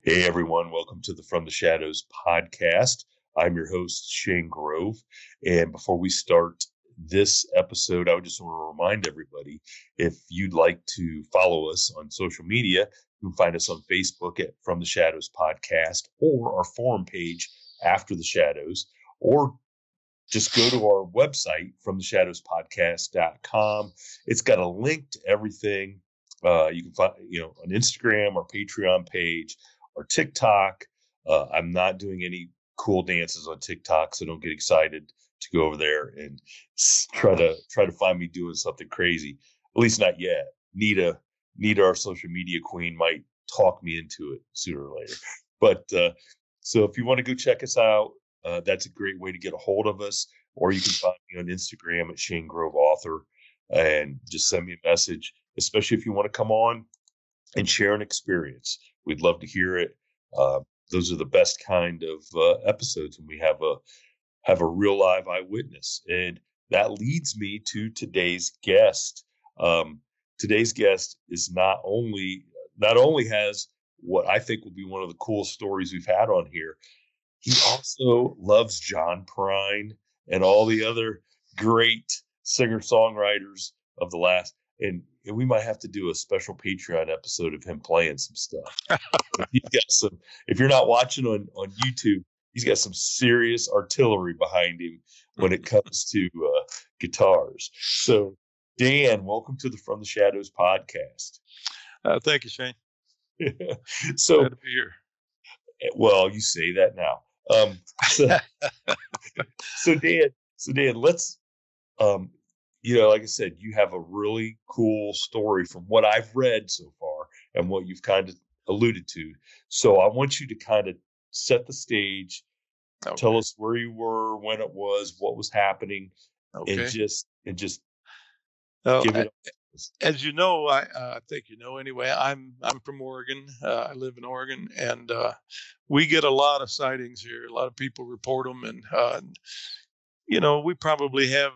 Hey everyone, welcome to the From the Shadows podcast. I'm your host, Shane Grove. And before we start this episode, I would just want to remind everybody, if you'd like to follow us on social media, you can find us on Facebook at From the Shadows Podcast or our forum page After the Shadows, or just go to our website, fromtheshadowspodcast.com. It's got a link to everything. You can find, on Instagram, our Patreon page, or TikTok. I'm not doing any cool dances on TikTok, so don't get excited to go over there and try to find me doing something crazy. At least not yet. Nita, our social media queen, might talk me into it sooner or later. But so if you want to go check us out, that's a great way to get a hold of us. Or you can find me on Instagram at Shane Grove Author and just send me a message, especially if you want to come on and share an experience. We'd love to hear it. Those are the best kind of episodes when we have a real live eyewitness. And that leads me to today's guest. Today's guest is not only has what I think will be one of the coolest stories we've had on here. He also loves John Prine and all the other great singer-songwriters of the last. And we might have to do a special Patreon episode of him playing some stuff. If you're not watching on YouTube, he's got some serious artillery behind him when it comes to guitars. So, Dan, welcome to the From the Shadows podcast. Thank you, Shane. So, glad to be here. Well, you say that now. So Dan, let's, like I said, you have a really cool story from what I've read so far and what you've kind of alluded to. So I want you to kind of set the stage, Okay. Tell us where you were, when it was, what was happening, Okay. and just give it. As you know, I think you know anyway. I'm from Oregon. I live in Oregon, and we get a lot of sightings here. A lot of people report them, and we probably have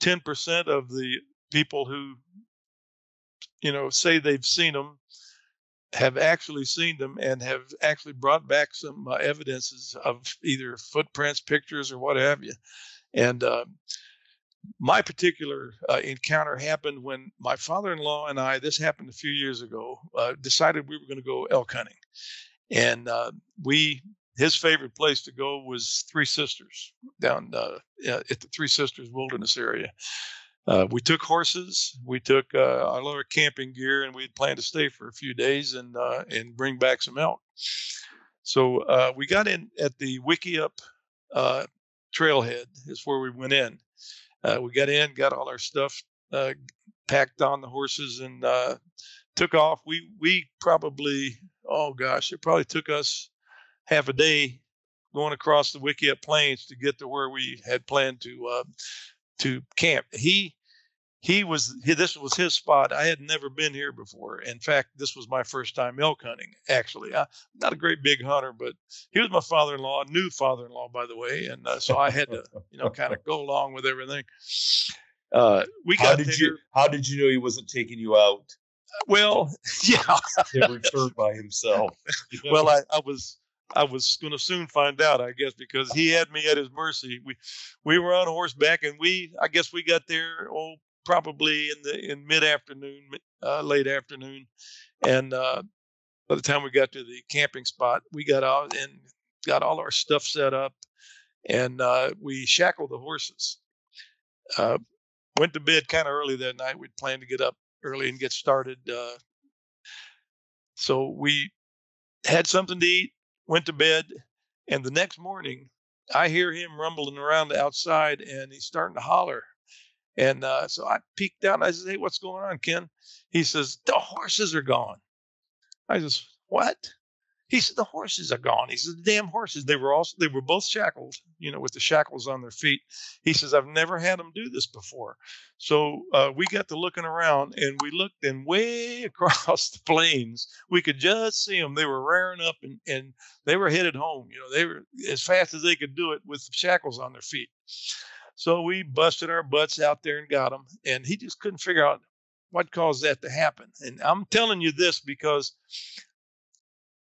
10% of the people who say they've seen them have actually seen them and have actually brought back some evidences of either footprints, pictures, or what have you. And my particular encounter happened when my father-in-law and I, this happened a few years ago, decided we were going to go elk hunting. And his favorite place to go was Three Sisters, down at the Three Sisters Wilderness area. We took horses, we took our little camping gear, and we had planned to stay for a few days and bring back some elk. So we got in at the Wickiup trailhead is where we went in. We got in, got all our stuff packed on the horses, and took off. We probably, it probably took us half a day going across the Wickiup Plains to get to where we had planned to camp. This was his spot. I had never been here before. In fact, this was my first time elk hunting, actually. I'm not a great big hunter, but he was my father-in-law, new father-in-law, by the way. And so I had to, kind of go along with everything. How did you know he wasn't taking you out? Well, yeah. To return by himself. Well, I was going to soon find out, I guess, because he had me at his mercy. We were on horseback, and I guess we got there, probably in mid-afternoon, late afternoon. And by the time we got to the camping spot, we got out and got all our stuff set up, and we shackled the horses. Went to bed kind of early that night. We'd planned to get up early and get started. So we had something to eat, went to bed, and the next morning, I hear him rumbling around outside, and he's starting to holler. And so I peeked out, and I said, "Hey, what's going on, Ken?" He says, "The horses are gone." I says, "What?" He said, "The horses are gone." He said, "The damn horses." They were both shackled, with the shackles on their feet. He says, "I've never had them do this before." So we got to looking around, and we looked, and way across the plains, we could just see them. They were rearing up, and they were headed home. They were as fast as they could do it with the shackles on their feet. So we busted our butts out there and got them, and he just couldn't figure out what caused that to happen. And I'm telling you this because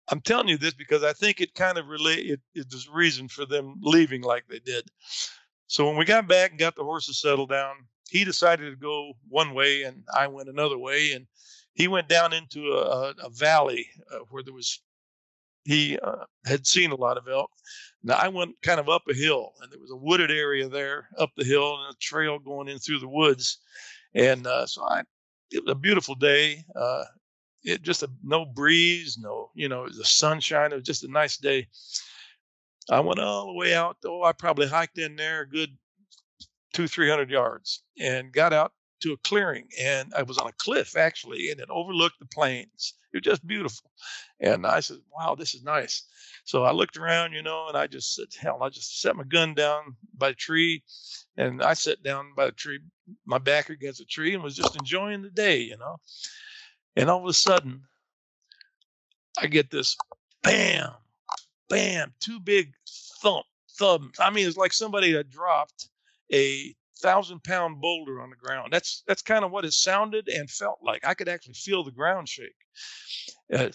I'm telling you this because I think it kind of there's reason for them leaving like they did. So when we got back and got the horses settled down, he decided to go one way and I went another way. And he went down into a valley where he had seen a lot of elk. Now I went kind of up a hill and there was a wooded area there up the hill and a trail going in through the woods. And it was a beautiful day. It just no breeze, no, the sunshine. It was just a nice day. I went all the way out. Oh, I probably hiked in there a good 200-300 yards and got out to a clearing. And I was on a cliff actually, and it overlooked the plains. It was just beautiful. And I said, wow, this is nice. So I looked around, and I just said, hell, I just set my gun down by a tree. And I sat down by the tree, my back against a tree, and was just enjoying the day, And all of a sudden, I get this bam, bam, two big thumbs. I mean, it's like somebody had dropped a 1,000-pound boulder on the ground. That's kind of what it sounded and felt like. I could actually feel the ground shake. And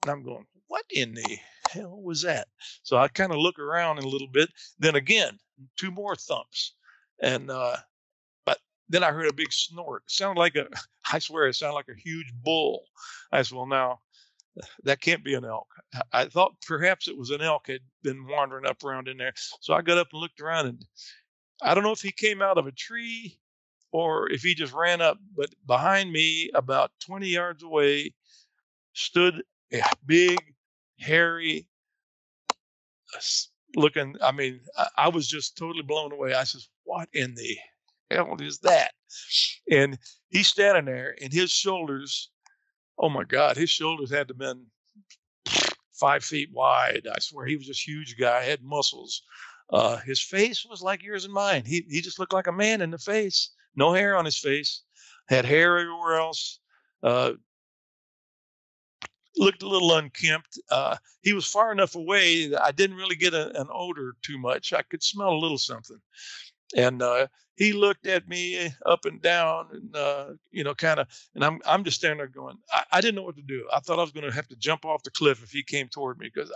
I'm going, what in the hell was that? So I kind of look around a little bit. Then again, two more thumps. And but then I heard a big snort. It sounded like I swear it sounded like a huge bull. I said, well, now that can't be an elk. I thought perhaps it was an elk had been wandering up around in there. So I got up and looked around, and I don't know if he came out of a tree or if he just ran up, but behind me, about 20 yards away, stood a big, hairy, looking. I mean, I was just totally blown away. I says, what in the hell is that? And he's standing there, and his shoulders, oh my God, his shoulders had to have been 5 feet wide. I swear, he was this huge guy, had muscles. His face was like yours and mine. He just looked like a man in the face. No hair on his face, had hair everywhere else. Looked a little unkempt. He was far enough away that I didn't really get an odor too much. I could smell a little something. And he looked at me up and down, and kind of. And I'm just standing there going, I didn't know what to do. I thought I was going to have to jump off the cliff if he came toward me because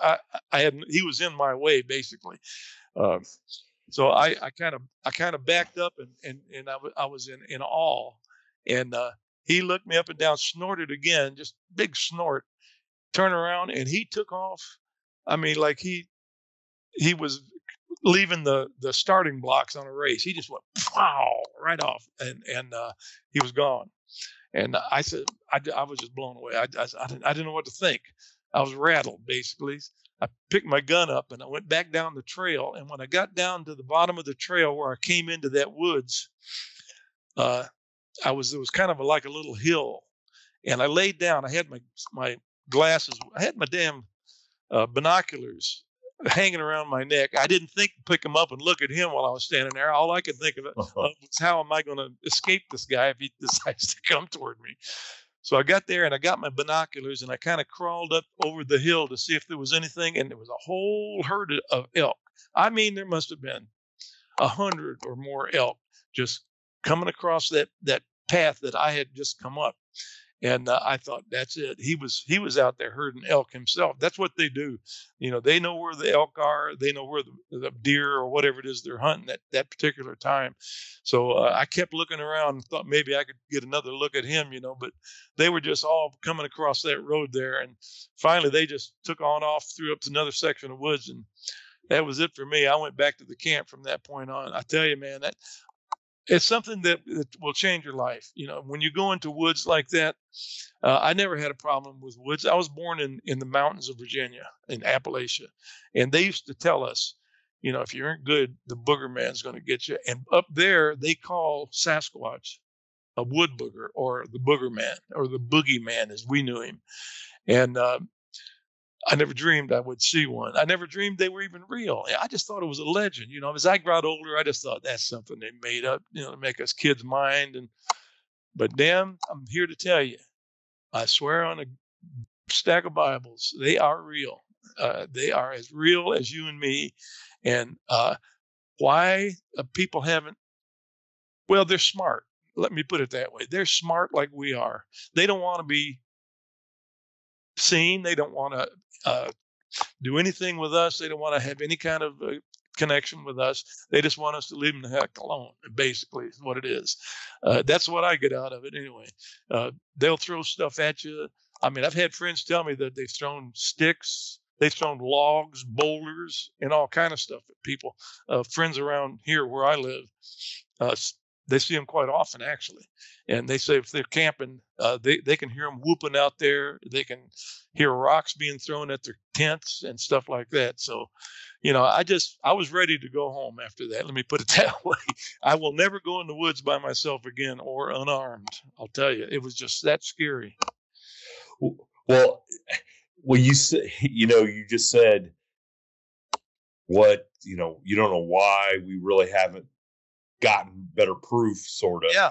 he was in my way basically. So I kind of backed up and I was in awe. And he looked me up and down, snorted again, just big snort. Turned around and he took off. I mean, like he was leaving the starting blocks on a race. He just went pow right off, and he was gone. And I said, I was just blown away. I didn't know what to think. I was rattled basically. I picked my gun up and I went back down the trail. And when I got down to the bottom of the trail where I came into that woods, there was kind of like a little hill, and I laid down. I had my glasses. I had my damn binoculars hanging around my neck. I didn't think to pick them up and look at him while I was standing there. All I could think of was how am I going to escape this guy if he decides to come toward me? So I got there and I got my binoculars and I kind of crawled up over the hill to see if there was anything. And there was a whole herd of elk. I mean, there must have been 100 or more elk just coming across that path that I had just come up. And I thought, that's it. He was out there herding elk himself. That's what they do. They know where the elk are. They know where the deer or whatever it is they're hunting at that particular time. So I kept looking around and thought maybe I could get another look at him, but they were just all coming across that road there. And finally, they just took on off through up to another section of woods. And that was it for me. I went back to the camp from that point on. I tell you, man, it's something that will change your life. When you go into woods like that, I never had a problem with woods. I was born in the mountains of Virginia, in Appalachia. And they used to tell us, if you aren't good, the booger man's going to get you. And up there, they call Sasquatch a wood booger or the booger man or the boogie man as we knew him. And I never dreamed I would see one. I never dreamed they were even real. I just thought it was a legend. As I got older, I just thought that's something they made up, to make us kids mind. But damn, I'm here to tell you, I swear on a stack of Bibles, they are real. They are as real as you and me. And why people haven't, well, they're smart. Let me put it that way. They're smart like we are. They don't want to be seen. They don't want to do anything with us. They don't want to have any kind of connection with us. They just want us to leave them the heck alone. Basically, is what it is. That's what I get out of it anyway. They'll throw stuff at you. I mean, I've had friends tell me that they've thrown sticks, they've thrown logs, boulders, and all kind of stuff at people. Friends around here where I live, they see them quite often, actually. And they say if they're camping, they can hear them whooping out there. They can hear rocks being thrown at their tents and stuff like that. So, I was ready to go home after that. Let me put it that way. I will never go in the woods by myself again or unarmed. I'll tell you, it was just that scary. Well, you say, you just said you don't know why we really haven't gotten better proof, sort of. Yeah.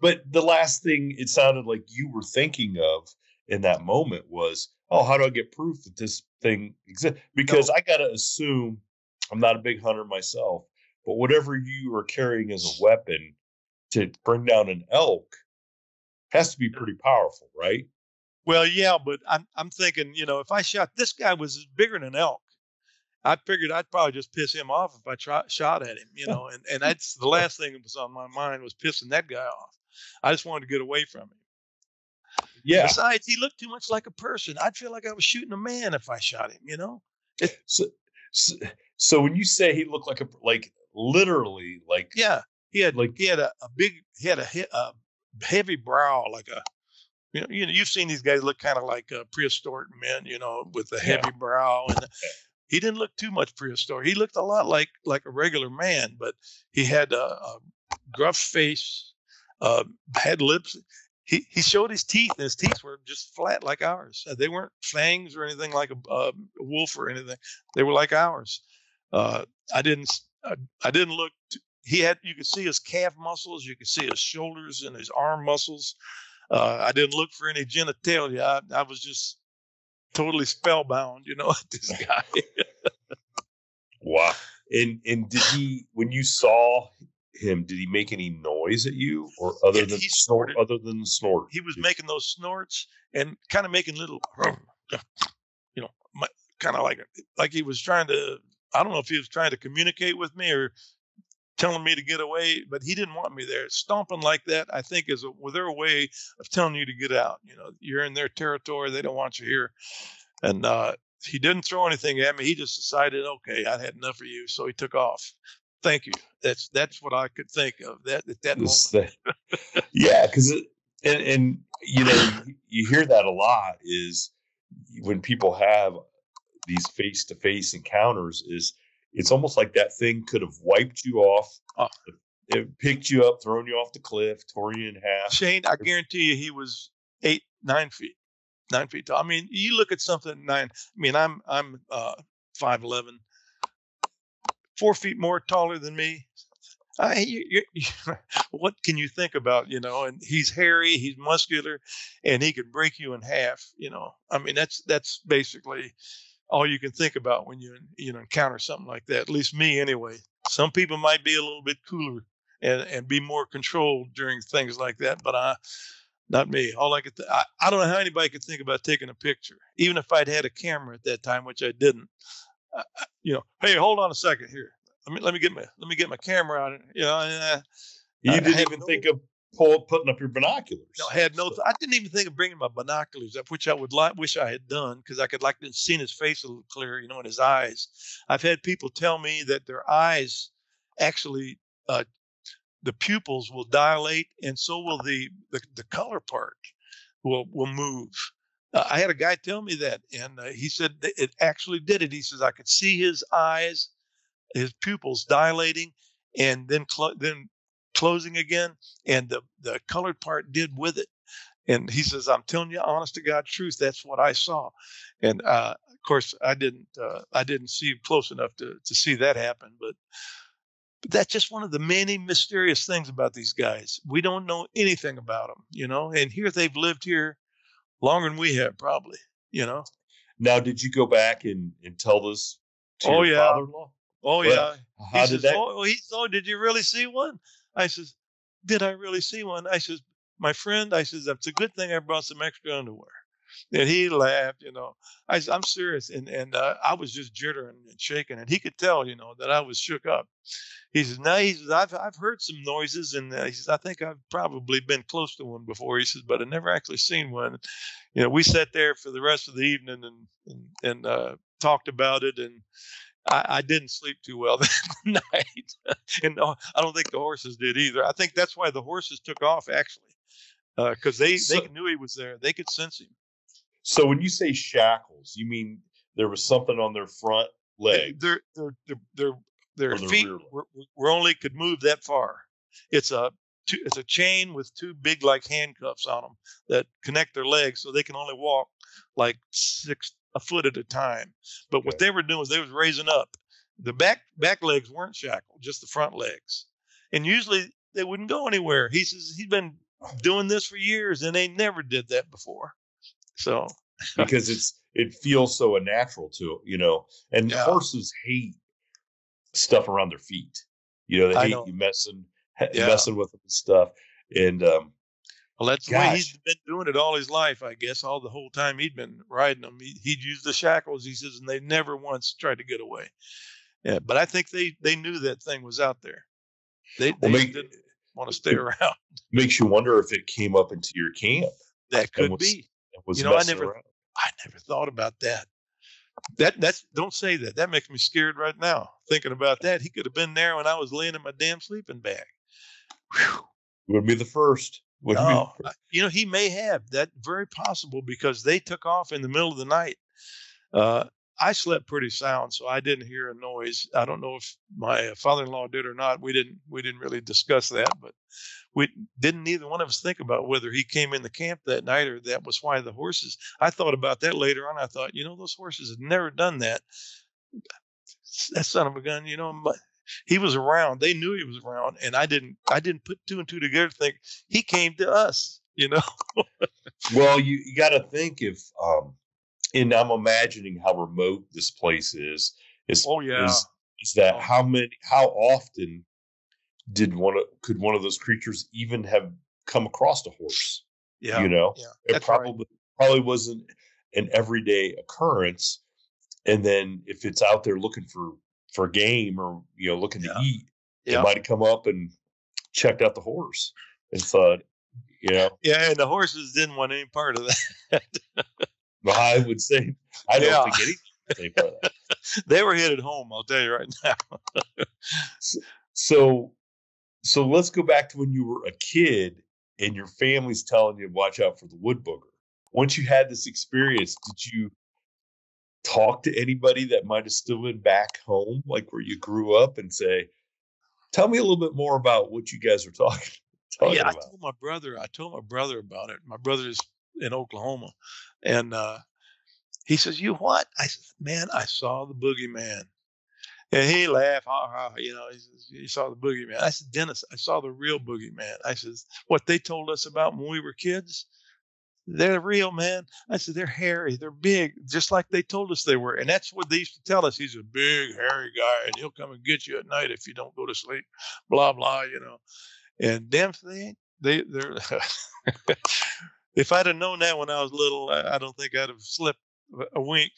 But the last thing it sounded like you were thinking of in that moment was, oh, how do I get proof that this thing exists? Because I got to assume, I'm not a big hunter myself, but whatever you are carrying as a weapon to bring down an elk has to be pretty powerful, right? Well, yeah, but I'm thinking, if I shot this guy was bigger than an elk, I figured I'd probably just piss him off if I shot at him, and that's the last thing that was on my mind was pissing that guy off. I just wanted to get away from him. Yeah. Besides, he looked too much like a person. I'd feel like I was shooting a man if I shot him, So when you say he looked like literally like, yeah, he had a heavy brow, like a, you've seen these guys look kind of like prehistoric men, with a heavy brow, and he didn't look too much prehistoric. He looked a lot like a regular man, but he had a gruff face, had lips. He showed his teeth, and his teeth were just flat like ours. They weren't fangs or anything like a wolf or anything. They were like ours. I didn't look. You could see his calf muscles. You could see his shoulders and his arm muscles. I didn't look for any genitalia. I was just totally spellbound, at this guy. Wow. And did he, when you saw him, did he make any noise at you, or other than the snort? He was making those snorts and kind of making little, kind of like he was trying to. I don't know if he was trying to communicate with me or telling me to get away, but he didn't want me there. Stomping like that, I think, is their way of telling you to get out. You're in their territory; they don't want you here. And he didn't throw anything at me. He just decided, okay, I had enough of you, so he took off. Thank you. That's what I could think of at that moment. Yeah, because and you hear that a lot is when people have these face-to-face encounters. It's almost like that thing could have wiped you off. It picked you up, thrown you off the cliff, tore you in half. Shane, I guarantee you, he was 9 feet. 9 feet tall. I mean, you look at something 9. I mean, I'm 5'11", 4 feet more taller than me. What can you think about? And he's hairy, he's muscular, and he could break you in half. I mean, that's basically all you can think about when you encounter something like that. At least me, anyway. Some people might be a little bit cooler and be more controlled during things like that, but not me. All I could, I don't know how anybody could think about taking a picture, even if I'd had a camera at that time, which I didn't. Hey, hold on a second here. Let me get my camera out. You didn't even think of putting up your binoculars. No, I didn't even think of bringing my binoculars up, which I would wish I had done, because I could like to see his face a little clearer, and his eyes. I've had people tell me that their eyes actually, the pupils will dilate, and so will the color part will move. I had a guy tell me that, and he said that it actually did it. He says I could see his eyes, his pupils dilating, and then closing again, and the colored part did with it. And he says, I'm telling you, honest to God truth, that's what I saw. And of course, I didn't see close enough to see that happen, but that's just one of the many mysterious things about these guys. We don't know anything about them, and here they've lived here longer than we have, probably, Now, did you go back and tell this to your father-in-law? Oh, yeah. How did that? Oh, did you really see one? I says, did I really see one? I says, my friend, I says, that's a good thing I brought some extra underwear. And he laughed, I'm serious. And I was just jittering and shaking, and he could tell, that I was shook up. He says, no, he says, I've heard some noises, and he says, I think I've probably been close to one before. He says, but I never actually seen one. We sat there for the rest of the evening and talked about it, and I didn't sleep too well that night, and I don't think the horses did either. I think that's why the horses took off actually, because they knew he was there. They could sense him. So when you say shackles, you mean there was something on their front legs? Their feet were only could move that far. It's a chain with two big like handcuffs on them that connect their legs, so they can only walk like a foot at a time. But okay. What they were doing was they was raising up. The back legs weren't shackled, just the front legs. And usually they wouldn't go anywhere. He says he's been doing this for years and they never did that before. So because it feels so unnatural to, and horses hate stuff around their feet. They hate you messing with them and stuff. And well, that's the way he's been doing it all his life, I guess. All the whole time he'd been riding them, he'd use the shackles. He says, and they never once tried to get away. Yeah, but I think they knew that thing was out there. They didn't want to stay around. Makes you wonder if it came up into your camp. That could be. I never thought about that. That's don't say that. That makes me scared right now thinking about that. He could have been there when I was laying in my damn sleeping bag. Whew. Wouldn't be the first. He may have. That very possible because they took off in the middle of the night. I slept pretty sound, so I didn't hear a noise. I don't know if my father-in-law did or not. We didn't really discuss that, but we didn't neither one of us think about whether he came in the camp that night or that was why the horses. I thought about that later on. I thought, those horses had never done that. That son of a gun, he was around. They knew he was around, and I didn't put two and two together to think he came to us, Well, you got to think if and I'm imagining how remote this place is. Is that how often could one of those creatures even have come across a horse? Yeah. It probably wasn't an everyday occurrence. And then if it's out there looking for game or, looking to eat, it might have come up and checked out the horse and thought, Yeah, and the horses didn't want any part of that. Well, I would say I don't think anything would say part of that. They were headed home, I'll tell you right now. So let's go back to when you were a kid and your family's telling you to watch out for the wood booger. Once you had this experience, did you talk to anybody that might have still been back home, like where you grew up, and say, tell me a little bit more about what you guys were talking about? I told my brother about it. My brother's in Oklahoma. And he says, you what? I said, man, I saw the boogeyman. And he laughed, he says, you saw the boogeyman. I said, Dennis, I saw the real boogeyman. I says, what they told us about when we were kids, they're real, man. I said, they're hairy, they're big, just like they told us they were. And that's what they used to tell us. He's a big, hairy guy, and he'll come and get you at night if you don't go to sleep, blah, blah, And damn, they're if I'd have known that when I was little, I don't think I'd have slept a wink.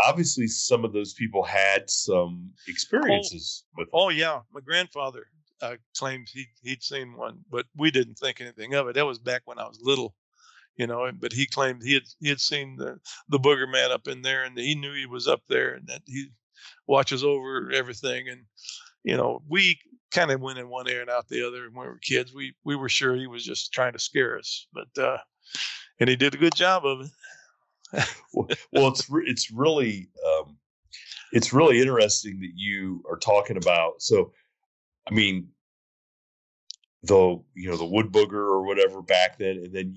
Obviously, some of those people had some experiences with them. Oh, yeah. My grandfather claims he'd seen one, but we didn't think anything of it. That was back when I was little. But he claimed he had seen the booger man up in there, and he knew he was up there, and that he watches over everything. And we kind of went in one ear and out the other. When we were kids, we were sure he was just trying to scare us, but and he did a good job of it. Well, it's really interesting that you are talking about. So, I mean, the wood booger or whatever back then, and then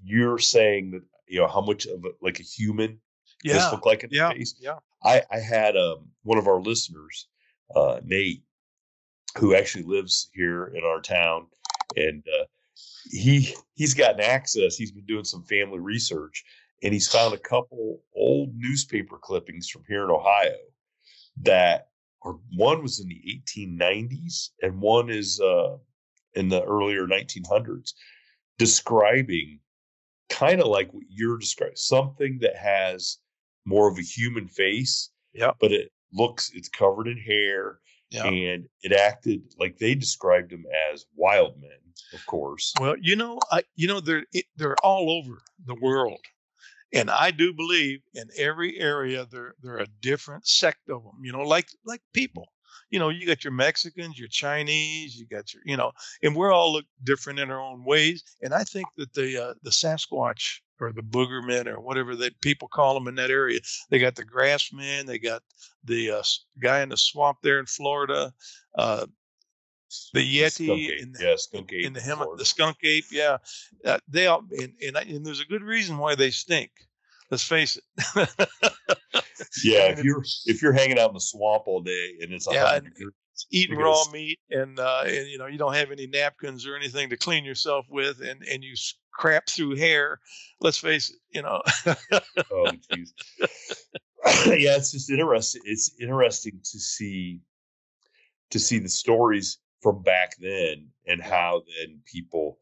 you're saying that how much of like a human this looked like in the face. Yeah. I had one of our listeners, Nate, who actually lives here in our town, and he's gotten access. He's been doing some family research, and he's found a couple old newspaper clippings from here in Ohio. that, or one was in the 1890s and one is in the earlier 1900s, describing kind of like what you're describing, something that has more of a human face, Yeah. but it's covered in hair, Yeah. and it acted like they described them as wild men, of course. Well, they're all over the world. And I do believe in every area there are a different sect of them, like people. You got your Mexicans, your Chinese, you got and we're all look different in our own ways. And I think that the Sasquatch or the booger men or whatever that people call them in that area, they got the grass men, they got the guy in the swamp there in Florida, uh, the The skunk Yeti ape, yeah, skunk in ape the in Florida. the skunk ape, yeah, they all and there's a good reason why they stink. Let's face it. Yeah, I mean, if you're hanging out in the swamp all day and it's yeah, 100 and degrees, eating you're gonna. raw meat, and you don't have any napkins or anything to clean yourself with, and you crap through hair. Let's face it. Oh, geez. Yeah, it's just interesting. It's interesting to see the stories from back then and Yeah, how then people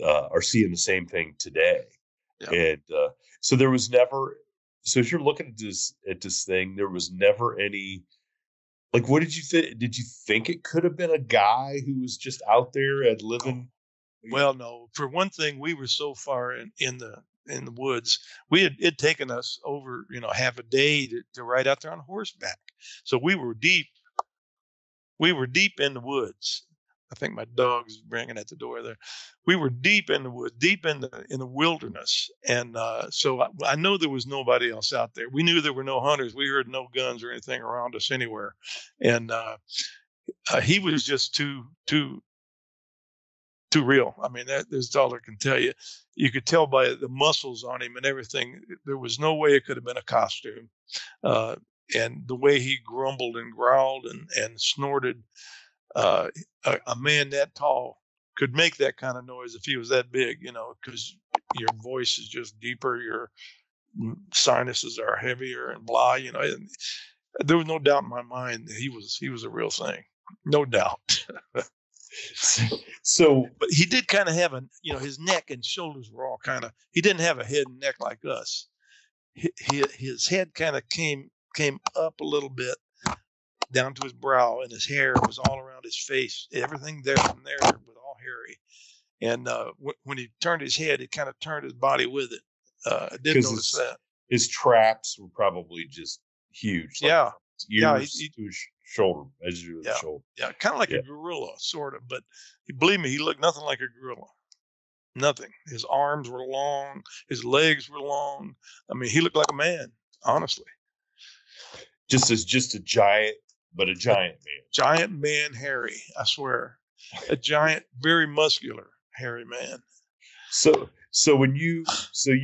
are seeing the same thing today. yeah. And so there was never. So if you're looking at this thing, there was never any. Like, what did you think? Did you think it could have been a guy who was just out there and Oh, living? well, no. For one thing, we were so far in the woods. It'd taken us over half a day to ride out there on horseback. So we were deep in the woods. I think my dog's ringing at the door there. We were deep in the woods, deep in the wilderness, and so I know there was nobody else out there. We knew there were no hunters. We heard no guns or anything around us anywhere, and he was just too real. I mean, that's all I can tell you. You could tell by the muscles on him and everything. There was no way it could have been a costume. Uh, and the way he grumbled and growled and snorted, uh, a man that tall could make that kind of noise if he was that big, because your voice is just deeper, your sinuses are heavier and blah, And there was no doubt in my mind that he was a real thing, no doubt. So But he did kind of have his neck and shoulders were all kind of. He didn't have a head and neck like us. His head kind of came up a little bit down to his brow, and his hair was all around his face. Everything there from there was all hairy. And when he turned his head, it kind of turned his body with it. I did because notice that. his traps were probably just huge, like Yeah, yeah, ears to his shoulder, edge of the yeah, shoulder. yeah, kind of like Yeah, a gorilla, sort of. But believe me, he looked nothing like a gorilla. Nothing. His arms were long. His legs were long. I mean, he looked like a man, honestly. just a giant, but a A giant man. giant man, hairy. I swear, a giant, very muscular, hairy man. So when you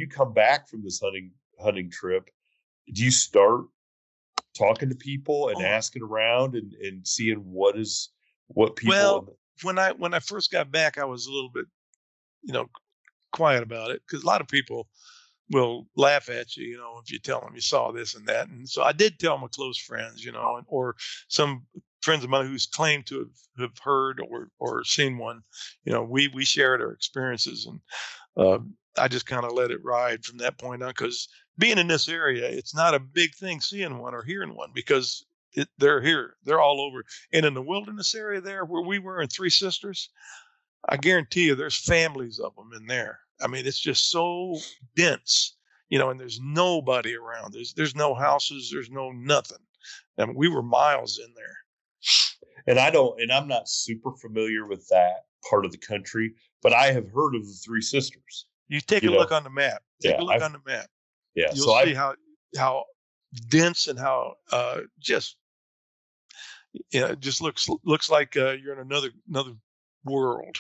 come back from this hunting trip, do you start talking to people and Oh, asking around and seeing what well, people. when I first got back, I was a little bit, you know, quiet about it because a lot of people will laugh at you, if you tell them you saw this and that. And so I did tell my close friends, or some friends of mine who's claimed to have heard or seen one. We shared our experiences, and I just kind of let it ride from that point on. Because being in this area, it's not a big thing seeing one or hearing one because they're here, they're all over. And in the wilderness area there where we were in Three Sisters, I guarantee you there's families of them in there. I mean, it's just so dense, and there's nobody around. There's no houses, there's no nothing. I mean, we were miles in there. And I'm not super familiar with that part of the country, but I have heard of the Three Sisters. You take You a look know, on the map. Take yeah, a look I've on the map. yeah. You'll So see I've how dense and how just it just looks like you're in another world.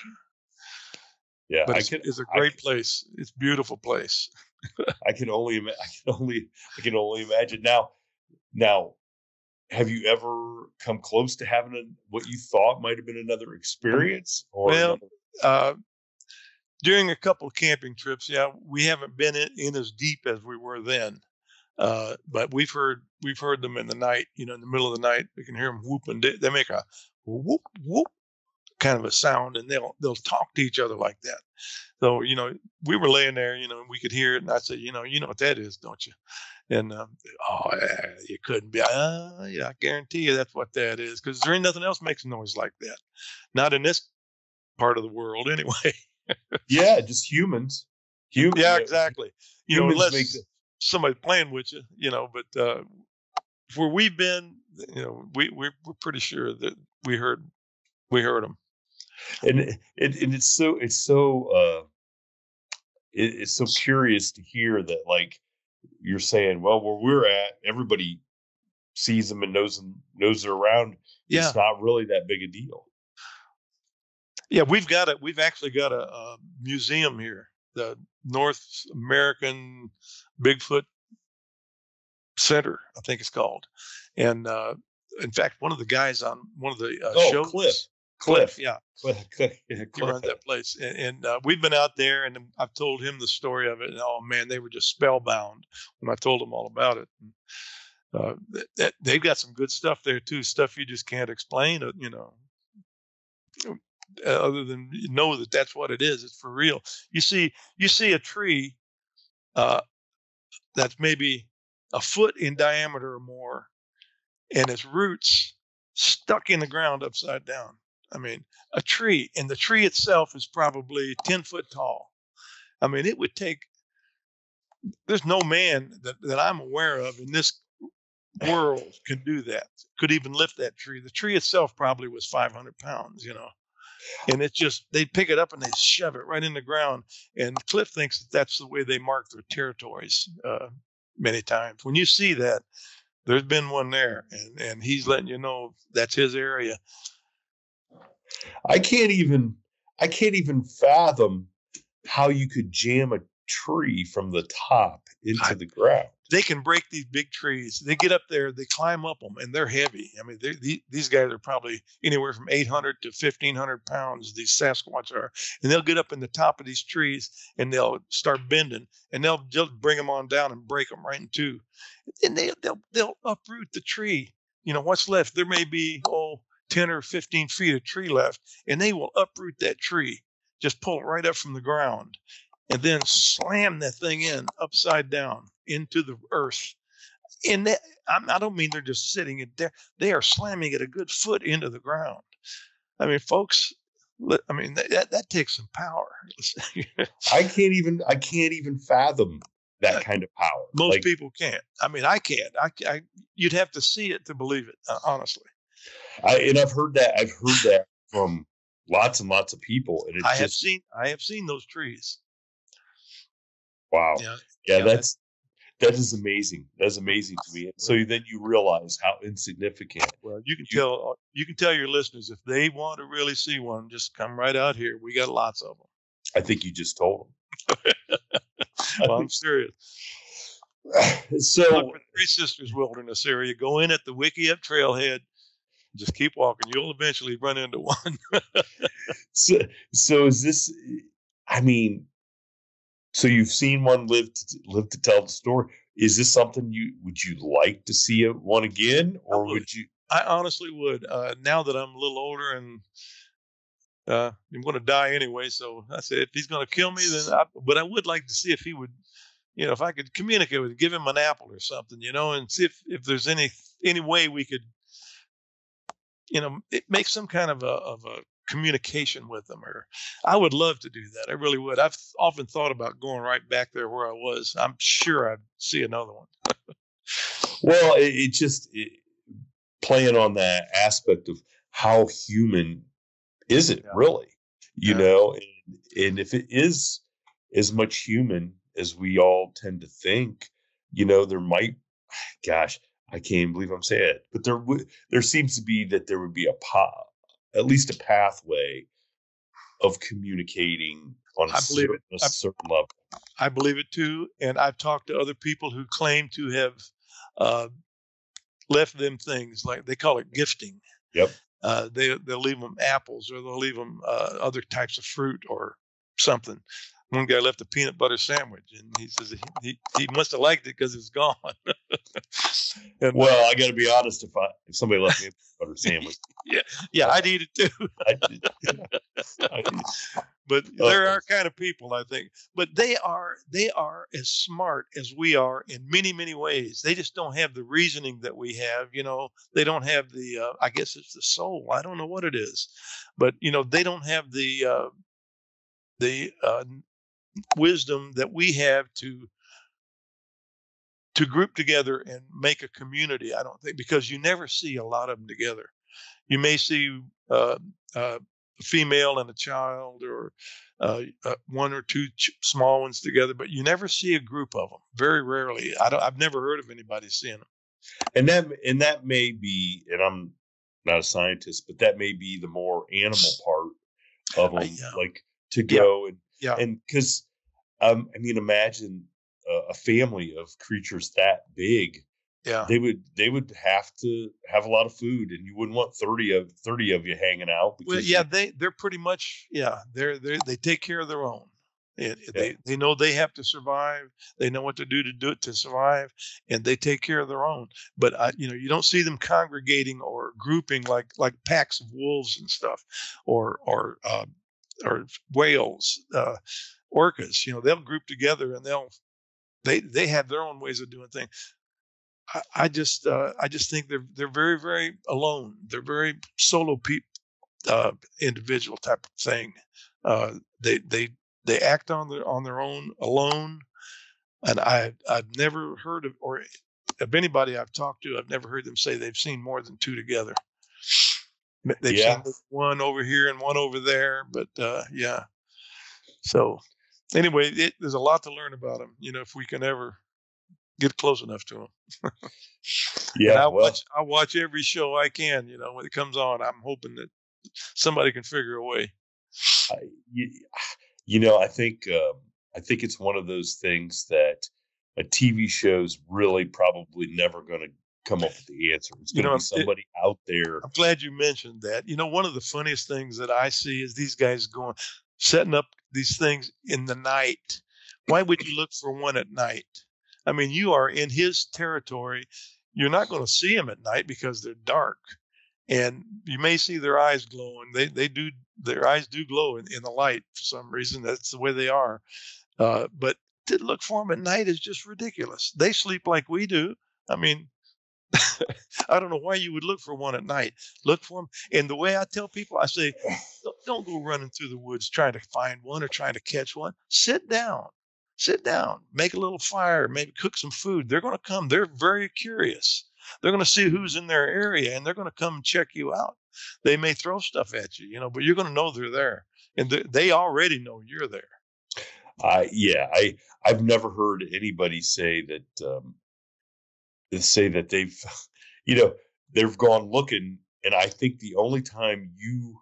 yeah. But it's a great place. It's a beautiful place. I can only I can only imagine. Now, have you ever come close to having what you thought might have been another experience or Well, another? uh, during a couple of camping trips, yeah, we haven't been in as deep as we were then. But we've heard them in the night. In the middle of the night, we can hear them whooping. They make a whoop whoop kind of a sound, and they'll talk to each other like that. So we were laying there, and we could hear it, and I said, you know what that is, don't you? And oh, yeah, you couldn't be. Yeah, I guarantee you that's what that is, because there ain't nothing else makes a noise like that. Not in this part of the world, anyway. Yeah, just humans. Yeah, exactly. Humans make Unless somebody playing with you, but where we've been, we're pretty sure that we heard them. and it's so curious to hear that, like you're saying, well, where we're at, everybody sees them and knows they're around. Yeah. It's not really that big a deal. Yeah, we've actually got a museum here, the North American Bigfoot Center, I think it's called. And in fact, one of the guys on one of the shows, Cliff, yeah, Cliff. he runs that place, and we've been out there, and I've told him the story of it, and oh man, they were just spellbound when I told them all about it. And, they've got some good stuff there too, stuff you just can't explain, other than know that that's what it is. It's for real. You see a tree that's maybe a foot in diameter or more, and its roots stuck in the ground upside down. I mean, a tree, and the tree itself is probably 10 foot tall. I mean, it would take. There's no man that I'm aware of in this world can do that. Could even lift that tree. The tree itself probably was 500 pounds. And it's just, they pick it up and they shove it right in the ground. And Cliff thinks that that's the way they mark their territories many times. When you see that, there's been one there, and he's letting you know that's his area. I can't even fathom how you could jam a tree from the top into the ground. They can break these big trees. They get up there, they climb up them, and they're heavy. I mean, these guys are probably anywhere from 800 to 1,500 pounds, these Sasquatch are. And they'll get up in the top of these trees, and they'll start bending, and they'll just bring them on down and break them right in two. And they'll uproot the tree. What's left? There may be, 10 or 15 feet of tree left, and they will uproot that tree, just pull it right up from the ground, and then slam that thing in upside down into the earth. And I don't mean they're just sitting it there. They are slamming it a good foot into the ground. I mean, folks, that takes some power. I can't even fathom that kind of power. Most people can't. I mean, I can't. You'd have to see it to believe it, honestly. I've heard that from lots and lots of people, and I have seen those trees. Wow. Yeah, that is amazing. That's amazing to me. And so then you realize how insignificant. Well, you can tell your listeners, if they want to really see one, just come right out here. We got lots of them. I think you just told them. Well, I'm serious. So, look for Three Sisters Wilderness area. Go in at the Wiki Up Trailhead. Just keep walking. You'll eventually run into one. So is this? I mean, so you've seen one live to tell the story. Is this something would you like to see one again, or would you? I honestly would. Now that I'm a little older and I'm going to die anyway, so I said if he's going to kill me, but I would like to see if he would, if I could communicate with him, give him an apple or something, and see if there's any way we could, make some kind of a communication with them. Or I would love to do that. I really would. I've often thought about going right back there where I was. I'm sure I'd see another one. Well, playing on that aspect of how human is it really, and if it is as much human as we all tend to think, there might, gosh, I can't even believe I'm saying it, but there seems to be that there would be at least a pathway of communicating on a certain level. I believe it too, and I've talked to other people who claim to have left them things, like they call it gifting. Yep. They'll leave them apples, or they'll leave them other types of fruit or something. one guy left a peanut butter sandwich, and he says he must have liked it because it's gone. And, well, I got to be honest. If somebody left me a peanut butter sandwich, yeah, I'd eat it too. I, But there are kind of people, I think. But they are as smart as we are in many ways. They just don't have the reasoning that we have. They don't have the I guess it's the soul. I don't know what it is, but they don't have the wisdom that we have to group together and make a community. I don't think, because you never see a lot of them together. You may see a female and a child, or one or two small ones together, but you never see a group of them. Very rarely. I've never heard of anybody seeing them. And that may be, and I'm not a scientist, but that may be the more animal part of them, like to go and because I mean, imagine a family of creatures that big. Yeah, they would have to have a lot of food, and you wouldn't want 30 of you hanging out. Well, yeah, they're pretty much, they take care of their own. They know they have to survive. They know what to do to survive, and they take care of their own. But you don't see them congregating or grouping like packs of wolves and stuff, or whales, orcas. They'll group together, and they have their own ways of doing things. I just think they're very, very alone. They're very solo individual type of thing. They act on their own alone, and I've never heard of anybody I've talked to. I've never heard them say they've seen more than two together. They've seen one over here and one over there, but yeah. So anyway, there's a lot to learn about them. If we can ever get close enough to them. Yeah, I watch every show I can. When it comes on, I'm hoping that somebody can figure a way. I think it's one of those things that a TV show's really probably never going to come up with the answer. It's going to be somebody out there. I'm glad you mentioned that. One of the funniest things that I see is these guys setting up these things in the night. Why would you look for one at night? I mean, you are in his territory. You're not going to see him at night because they're dark, and you may see their eyes glowing. Their eyes do glow in the light for some reason. That's the way they are. But to look for them at night is just ridiculous. They sleep like we do. I mean, I don't know why you would look for one at night. Look for them. And the way I tell people, I say, don't go running through the woods trying to find one or trying to catch one. Sit down, make a little fire, maybe cook some food. They're going to come. They're very curious. They're going to see who's in their area, and they're going to come and check you out. They may throw stuff at you, but you're going to know they're there, and they already know you're there. I've never heard anybody say that they've, they've gone looking. And I think the only time you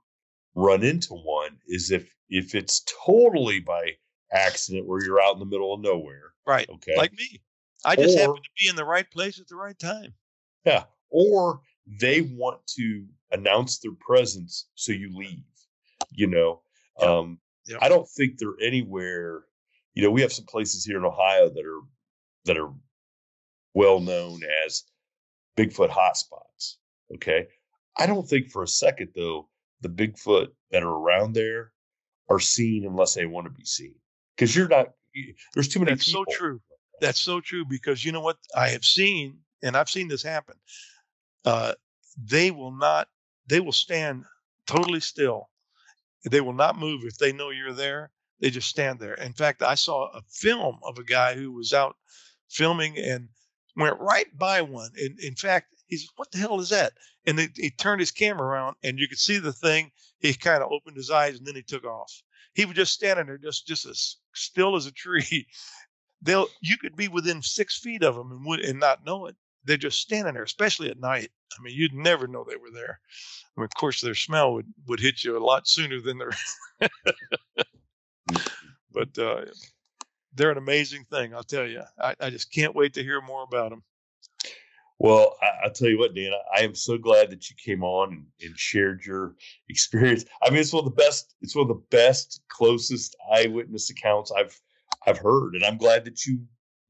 run into one is if it's totally by accident, where you're out in the middle of nowhere. Right. Okay. Like me. I just happen to be in the right place at the right time. Yeah. Or they want to announce their presence, so you leave, I don't think they're anywhere. We have some places here in Ohio that are well known as Bigfoot hotspots. Okay. I don't think for a second, though, the Bigfoot that are around there are seen unless they want to be seen. Because there's too many people. That's so true. That's so true, because you know what I have seen, and I've seen this happen. They will stand totally still. They will not move if they know you're there. They just stand there. In fact, I saw a film of a guy who was out filming and went right by one. And in fact, he's, what the hell is that? And he turned his camera around, and you could see the thing. He kind of opened his eyes, and then he took off. He was just standing there, just as still as a tree. You could be within 6 feet of them and not know it. They're just standing there, especially at night. I mean, you'd never know they were there. I mean, of course, their smell would hit you a lot sooner than their. But they're an amazing thing, I'll tell you. I just can't wait to hear more about them. Well, I'll tell you what, Dan, I am so glad that you came on and shared your experience. I mean, it's one of the best. It's one of the best, closest eyewitness accounts I've heard, and I'm glad that you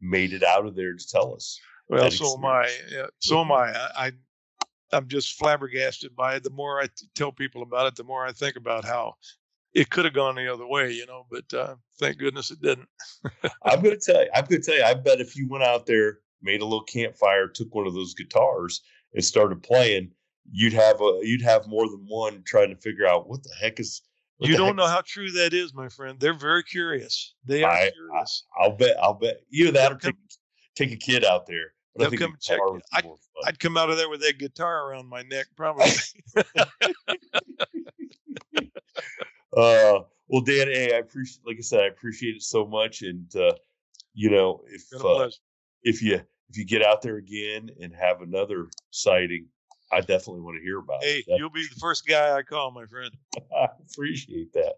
made it out of there to tell us. Well, that so am I. experience. Yeah, so am I. I'm just flabbergasted by it. The more I tell people about it, the more I think about how it could have gone the other way, but thank goodness it didn't. I'm going to tell you. I'm going to tell you. I bet if you went out there, made a little campfire, took one of those guitars, and started playing, you'd have more than one trying to figure out what the heck is. You don't know how true that is, my friend. They're very curious. They are curious. I'll bet. Either that or take a kid out there. But I think come check. I'd come out of there with that guitar around my neck, probably. Well, Dan, hey, I appreciate. Like I said, I appreciate it so much. And if you get out there again and have another sighting, I definitely want to hear about it. Hey, you'll be the first guy I call, my friend. I appreciate that.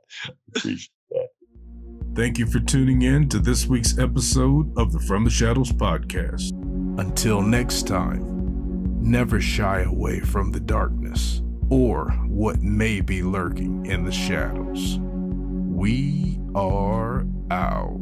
Thank you for tuning in to this week's episode of the From the Shadows podcast. Until next time, never shy away from the darkness or what may be lurking in the shadows. We are out.